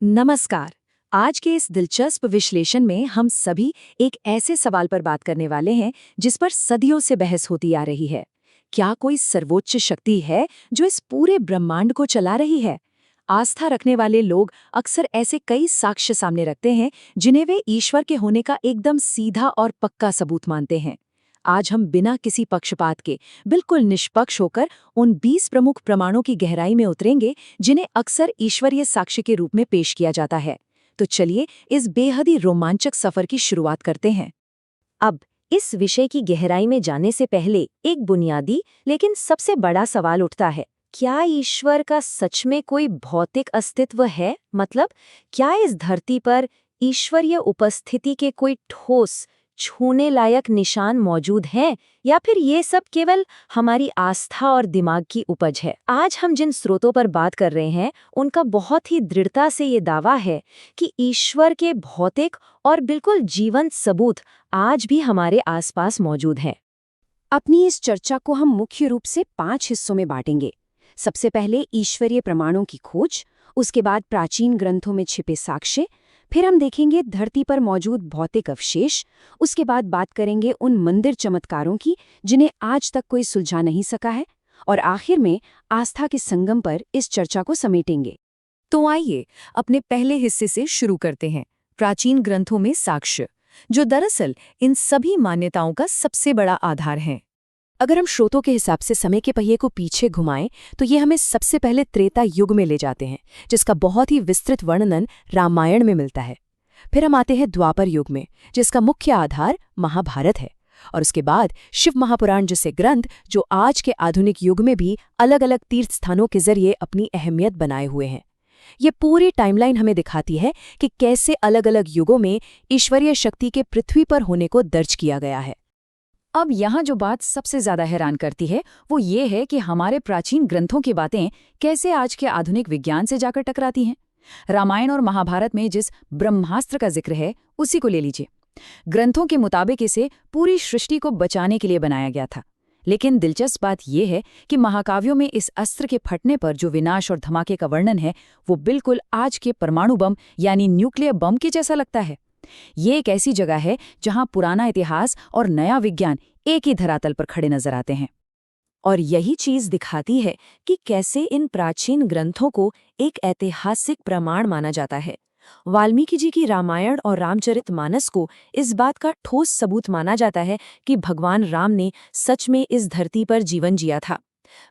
नमस्कार। आज के इस दिलचस्प विश्लेषण में हम सभी एक ऐसे सवाल पर बात करने वाले हैं जिस पर सदियों से बहस होती आ रही है। क्या कोई सर्वोच्च शक्ति है जो इस पूरे ब्रह्मांड को चला रही है? आस्था रखने वाले लोग अक्सर ऐसे कई साक्ष्य सामने रखते हैं जिन्हें वे ईश्वर के होने का एकदम सीधा और पक्का सबूत मानते हैं। आज हम बिना किसी पक्षपात के बिल्कुल निष्पक्ष होकर उन 20 प्रमुख प्रमाणों की गहराई में उतरेंगे जिन्हें अक्सर ईश्वरीय साक्ष्य के रूप में पेश किया जाता है। तो चलिए इस बेहद ही रोमांचक सफर की शुरुआत करते हैं। अब इस विषय की गहराई में जाने से पहले एक बुनियादी लेकिन सबसे बड़ा सवाल उठता है, क्या ईश्वर का सच में कोई भौतिक अस्तित्व है? मतलब क्या इस धरती पर ईश्वरीय उपस्थिति के कोई ठोस छूने लायक निशान मौजूद हैं, या फिर ये सब केवल हमारी आस्था और दिमाग की उपज है? आज हम जिन स्रोतों पर बात कर रहे हैं उनका बहुत ही दृढ़ता से ये दावा है कि ईश्वर के भौतिक और बिल्कुल जीवंत सबूत आज भी हमारे आसपास मौजूद हैं। अपनी इस चर्चा को हम मुख्य रूप से 5 हिस्सों में बांटेंगे। सबसे पहले ईश्वरीय प्रमाणों की खोज, उसके बाद प्राचीन ग्रंथों में छिपे साक्ष्य, फिर हम देखेंगे धरती पर मौजूद भौतिक अवशेष, उसके बाद बात करेंगे उन मंदिर चमत्कारों की जिन्हें आज तक कोई सुलझा नहीं सका है, और आखिर में आस्था के संगम पर इस चर्चा को समेटेंगे। तो आइए अपने पहले हिस्से से शुरू करते हैं, प्राचीन ग्रंथों में साक्ष्य, जो दरअसल इन सभी मान्यताओं का सबसे बड़ा आधार है। अगर हम स्रोतों के हिसाब से समय के पहिए को पीछे घुमाएं तो ये हमें सबसे पहले त्रेता युग में ले जाते हैं, जिसका बहुत ही विस्तृत वर्णन रामायण में मिलता है। फिर हम आते हैं द्वापर युग में, जिसका मुख्य आधार महाभारत है, और उसके बाद शिव महापुराण जैसे ग्रंथ जो आज के आधुनिक युग में भी अलग अलग तीर्थ स्थानों के जरिए अपनी अहमियत बनाए हुए हैं। ये पूरी टाइमलाइन हमें दिखाती है कि कैसे अलग अलग युगों में ईश्वरीय शक्ति के पृथ्वी पर होने को दर्ज किया गया है। अब यहाँ जो बात सबसे ज्यादा हैरान करती है वो ये है कि हमारे प्राचीन ग्रंथों की बातें कैसे आज के आधुनिक विज्ञान से जाकर टकराती हैं। रामायण और महाभारत में जिस ब्रह्मास्त्र का जिक्र है उसी को ले लीजिए। ग्रंथों के मुताबिक इसे पूरी सृष्टि को बचाने के लिए बनाया गया था, लेकिन दिलचस्प बात यह है कि महाकाव्यों में इस अस्त्र के फटने पर जो विनाश और धमाके का वर्णन है वो बिल्कुल आज के परमाणु बम यानी न्यूक्लियर बम के जैसा लगता है। ये एक ऐसी जगह है जहां पुराना इतिहास और नया विज्ञान एक ही धरातल पर खड़े नजर आते हैं। और यही चीज दिखाती है कि कैसे इन प्राचीन ग्रंथों को एक ऐतिहासिक प्रमाण माना जाता है। वाल्मीकि जी की रामायण और रामचरितमानस को इस बात का ठोस सबूत माना जाता है कि भगवान राम ने सच में इस धरती पर जीवन जिया था।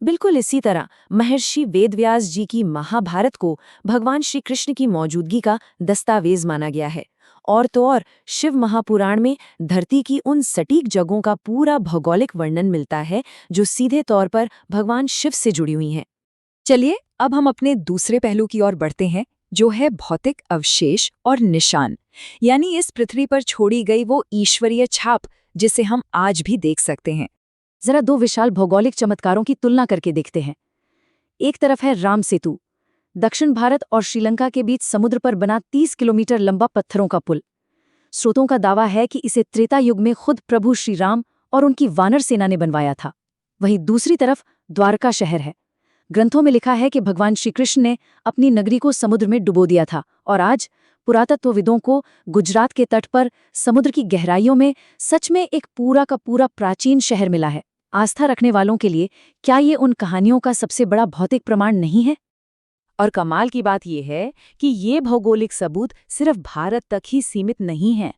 बिल्कुल इसी तरह महर्षि वेदव्यास जी की महाभारत को भगवान श्री कृष्ण की मौजूदगी का दस्तावेज माना गया है। और तो और शिव महापुराण में धरती की उन सटीक जगहों का पूरा भौगोलिक वर्णन मिलता है जो सीधे तौर पर भगवान शिव से जुड़ी हुई हैं। चलिए अब हम अपने दूसरे पहलू की ओर बढ़ते हैं, जो है भौतिक अवशेष और निशान, यानी इस पृथ्वी पर छोड़ी गई वो ईश्वरीय छाप जिसे हम आज भी देख सकते हैं। जरा दो विशाल भौगोलिक चमत्कारों की तुलना करके देखते हैं। एक तरफ है राम सेतु, दक्षिण भारत और श्रीलंका के बीच समुद्र पर बना 30 किलोमीटर लंबा पत्थरों का पुल। स्रोतों का दावा है कि इसे त्रेता युग में खुद प्रभु श्री राम और उनकी वानर सेना ने बनवाया था। वहीं दूसरी तरफ द्वारका शहर है। ग्रंथों में लिखा है कि भगवान श्री कृष्ण ने अपनी नगरी को समुद्र में डुबो दिया था, और आज पुरातत्वविदों को गुजरात के तट पर समुद्र की गहराइयों में सच में एक पूरा का पूरा प्राचीन शहर मिला है। आस्था रखने वालों के लिए क्या ये उन कहानियों का सबसे बड़ा भौतिक प्रमाण नहीं है? और कमाल की बात यह है कि ये भौगोलिक सबूत सिर्फ भारत तक ही सीमित नहीं हैं।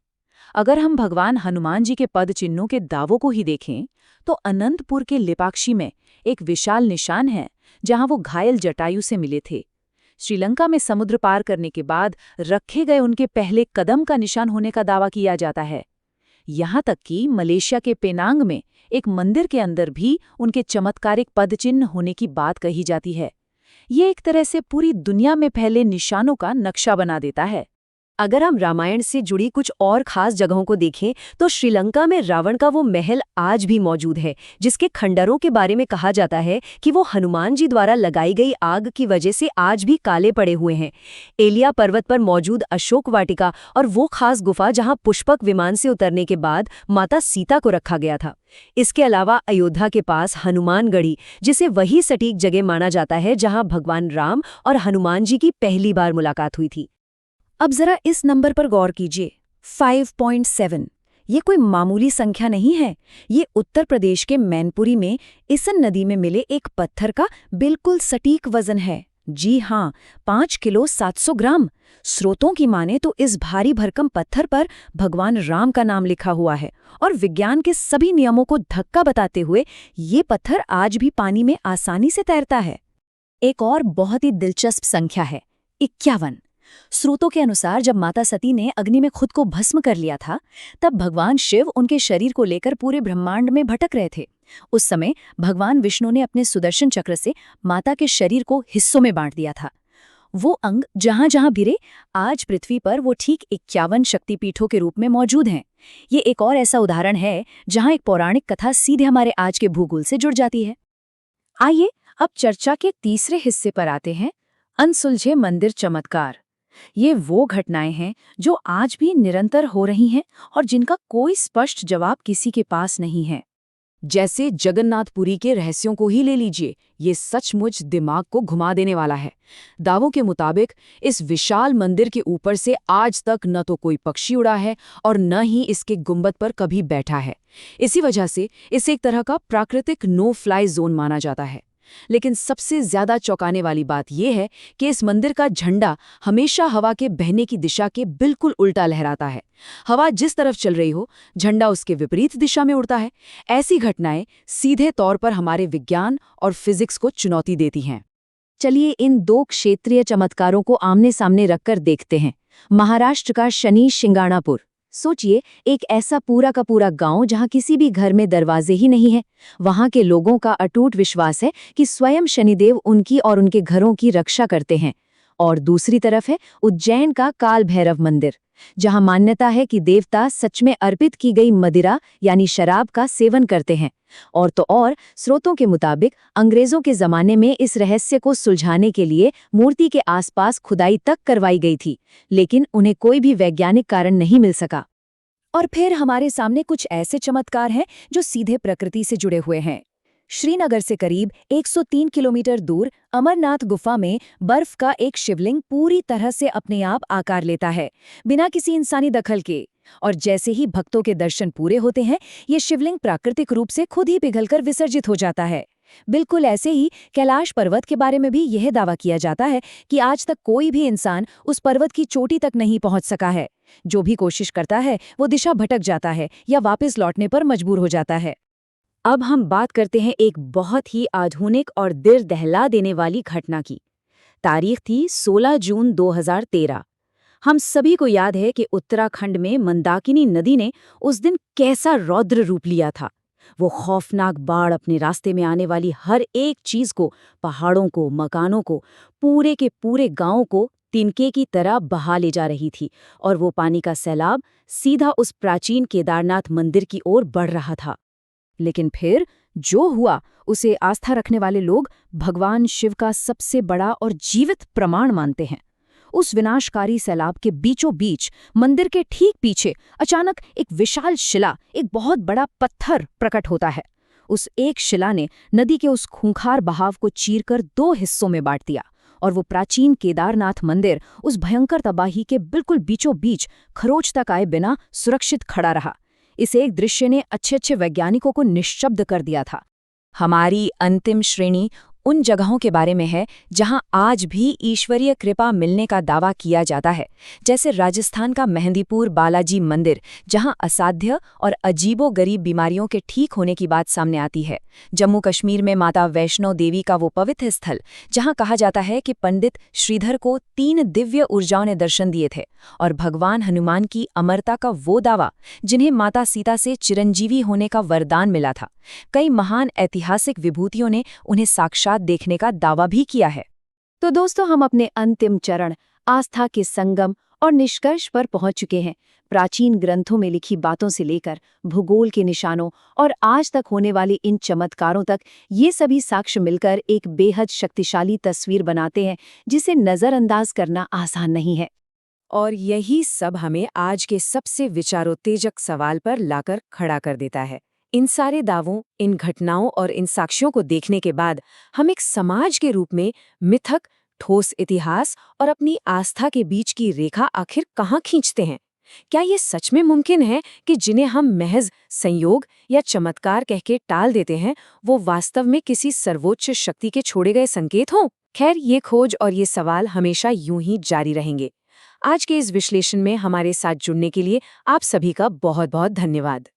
अगर हम भगवान हनुमान जी के पद चिन्हों के दावों को ही देखें तो अनंतपुर के लेपाक्षी में एक विशाल निशान है जहां वो घायल जटायु से मिले थे। श्रीलंका में समुद्र पार करने के बाद रखे गए उनके पहले कदम का निशान होने का दावा किया जाता है। यहाँ तक कि मलेशिया के पेनांग में एक मंदिर के अंदर भी उनके चमत्कारिक पदचिन्ह होने की बात कही जाती है। ये एक तरह से पूरी दुनिया में फैले निशानों का नक्शा बना देता है। अगर हम रामायण से जुड़ी कुछ और खास जगहों को देखें तो श्रीलंका में रावण का वो महल आज भी मौजूद है, जिसके खंडरों के बारे में कहा जाता है कि वो हनुमान जी द्वारा लगाई गई आग की वजह से आज भी काले पड़े हुए हैं। एलिया पर्वत पर मौजूद अशोक वाटिका और वो खास गुफा जहां पुष्पक विमान से उतरने के बाद माता सीता को रखा गया था। इसके अलावा अयोध्या के पास हनुमानगढ़ी, जिसे वही सटीक जगह माना जाता है जहां भगवान राम और हनुमान जी की पहली बार मुलाकात हुई थी। अब जरा इस नंबर पर गौर कीजिए, 5.7। ये कोई मामूली संख्या नहीं है। ये उत्तर प्रदेश के मैनपुरी में इसन नदी में मिले एक पत्थर का बिल्कुल सटीक वजन है। जी हाँ, 5 किलो 700 ग्राम। स्रोतों की माने तो इस भारी भरकम पत्थर पर भगवान राम का नाम लिखा हुआ है और विज्ञान के सभी नियमों को धक्का बताते हुए ये पत्थर आज भी पानी में आसानी से तैरता है। एक और बहुत ही दिलचस्प संख्या है, 51। स्रोतों के अनुसार जब माता सती ने अग्नि में खुद को भस्म कर लिया था, तब भगवान शिव उनके शरीर को लेकर पूरे ब्रह्मांड में भटक रहे थे। उस समय भगवान विष्णु ने अपने सुदर्शन चक्र से माता के शरीर को हिस्सों में बांट दिया था। वो अंग जहां जहां भिरे, आज पृथ्वी पर वो ठीक 51 शक्तिपीठों के रूप में मौजूद हैं। ये एक और ऐसा उदाहरण है जहां एक पौराणिक कथा सीधे हमारे आज के भूगोल से जुड़ जाती है। आइए अब चर्चा के तीसरे हिस्से पर आते हैं, अनसुलझे मंदिर चमत्कार। ये वो घटनाएं हैं जो आज भी निरंतर हो रही हैं और जिनका कोई स्पष्ट जवाब किसी के पास नहीं है। जैसे जगन्नाथपुरी के रहस्यों को ही ले लीजिए, ये सचमुच दिमाग को घुमा देने वाला है। दावों के मुताबिक इस विशाल मंदिर के ऊपर से आज तक न तो कोई पक्षी उड़ा है और न ही इसके गुंबद पर कभी बैठा है। इसी वजह से इसे एक तरह का प्राकृतिक नो फ्लाई जोन माना जाता है। लेकिन सबसे ज्यादा चौंकाने वाली बात यह है कि इस मंदिर का झंडा हमेशा हवा के बहने की दिशा के बिल्कुल उल्टा लहराता है। हवा जिस तरफ चल रही हो, झंडा उसके विपरीत दिशा में उड़ता है। ऐसी घटनाएं सीधे तौर पर हमारे विज्ञान और फिजिक्स को चुनौती देती हैं। चलिए इन दो क्षेत्रीय चमत्कारों को आमने सामने रखकर देखते हैं। महाराष्ट्र का शनि शिंगाणापुर। सोचिए, एक ऐसा पूरा का पूरा गांव जहां किसी भी घर में दरवाजे ही नहीं है। वहां के लोगों का अटूट विश्वास है कि स्वयं शनिदेव उनकी और उनके घरों की रक्षा करते हैं। और दूसरी तरफ है उज्जैन का काल भैरव मंदिर, जहां मान्यता है कि देवता सच में अर्पित की गई मदिरा यानी शराब का सेवन करते हैं। और तो और स्रोतों के मुताबिक अंग्रेजों के जमाने में इस रहस्य को सुलझाने के लिए मूर्ति के आसपास खुदाई तक करवाई गई थी, लेकिन उन्हें कोई भी वैज्ञानिक कारण नहीं मिल सका। और फिर हमारे सामने कुछ ऐसे चमत्कार हैं जो सीधे प्रकृति से जुड़े हुए हैं। श्रीनगर से करीब 103 किलोमीटर दूर अमरनाथ गुफा में बर्फ का एक शिवलिंग पूरी तरह से अपने आप आकार लेता है, बिना किसी इंसानी दखल के। और जैसे ही भक्तों के दर्शन पूरे होते हैं, ये शिवलिंग प्राकृतिक रूप से खुद ही पिघलकर विसर्जित हो जाता है। बिल्कुल ऐसे ही कैलाश पर्वत के बारे में भी यह दावा किया जाता है कि आज तक कोई भी इंसान उस पर्वत की चोटी तक नहीं पहुंच सका है। जो भी कोशिश करता है वो दिशा भटक जाता है या वापस लौटने पर मजबूर हो जाता है। अब हम बात करते हैं एक बहुत ही आधुनिक और दिल दहला देने वाली घटना की। तारीख थी 16 जून 2013। हम सभी को याद है कि उत्तराखंड में मंदाकिनी नदी ने उस दिन कैसा रौद्र रूप लिया था। वो खौफनाक बाढ़ अपने रास्ते में आने वाली हर एक चीज को, पहाड़ों को, मकानों को, पूरे के पूरे गांव को तिनके की तरह बहा ले जा रही थी। और वो पानी का सैलाब सीधा उस प्राचीन केदारनाथ मंदिर की ओर बढ़ रहा था। लेकिन फिर जो हुआ उसे आस्था रखने वाले लोग भगवान शिव का सबसे बड़ा और जीवित प्रमाण मानते हैं। उस विनाशकारी सैलाब के बीचों बीच मंदिर के ठीक पीछे अचानक एक विशाल शिला, एक बहुत बड़ा पत्थर प्रकट होता है। उस एक शिला ने नदी के उस खूंखार बहाव को चीरकर 2 हिस्सों में बांट दिया और वो प्राचीन केदारनाथ मंदिर उस भयंकर तबाही के बिल्कुल बीचों बीच खरोच तक आए बिना सुरक्षित खड़ा रहा। इस एक दृश्य ने अच्छे वैज्ञानिकों को निश्शब्द कर दिया था। हमारी अंतिम श्रेणी उन जगहों के बारे में है जहां आज भी ईश्वरीय कृपा मिलने का दावा किया जाता है, जैसे राजस्थान का मेहंदीपुर बालाजी मंदिर, जहां असाध्य और अजीबोगरीब बीमारियों के ठीक होने की बात सामने आती है। जम्मू कश्मीर में माता वैष्णो देवी का वो पवित्र स्थल, जहां कहा जाता है कि पंडित श्रीधर को 3 दिव्य ऊर्जाओं ने दर्शन दिए थे। और भगवान हनुमान की अमरता का वो दावा, जिन्हें माता सीता से चिरंजीवी होने का वरदान मिला था। कई महान ऐतिहासिक विभूतियों ने उन्हें साक्षात देखने का दावा भी किया है। तो दोस्तों, हम अपने अंतिम चरण, आस्था के संगम और निष्कर्ष पर पहुंच चुके हैं। प्राचीन ग्रंथों में लिखी बातों से लेकर भूगोल के निशानों और आज तक होने वाले इन चमत्कारों तक, ये सभी साक्ष्य मिलकर एक बेहद शक्तिशाली तस्वीर बनाते हैं जिसे नजरअंदाज करना आसान नहीं है। और यही सब हमें आज के सबसे विचारोत्तेजक सवाल पर लाकर खड़ा कर देता है। इन सारे दावों, इन घटनाओं और इन साक्ष्यों को देखने के बाद हम एक समाज के रूप में मिथक, ठोस इतिहास और अपनी आस्था के बीच की रेखा आखिर कहाँ खींचते हैं? क्या ये सच में मुमकिन है कि जिन्हें हम महज संयोग या चमत्कार कह के टाल देते हैं, वो वास्तव में किसी सर्वोच्च शक्ति के छोड़े गए संकेत हों? खैर, ये खोज और ये सवाल हमेशा यूं ही जारी रहेंगे। आज के इस विश्लेषण में हमारे साथ जुड़ने के लिए आप सभी का बहुत बहुत धन्यवाद।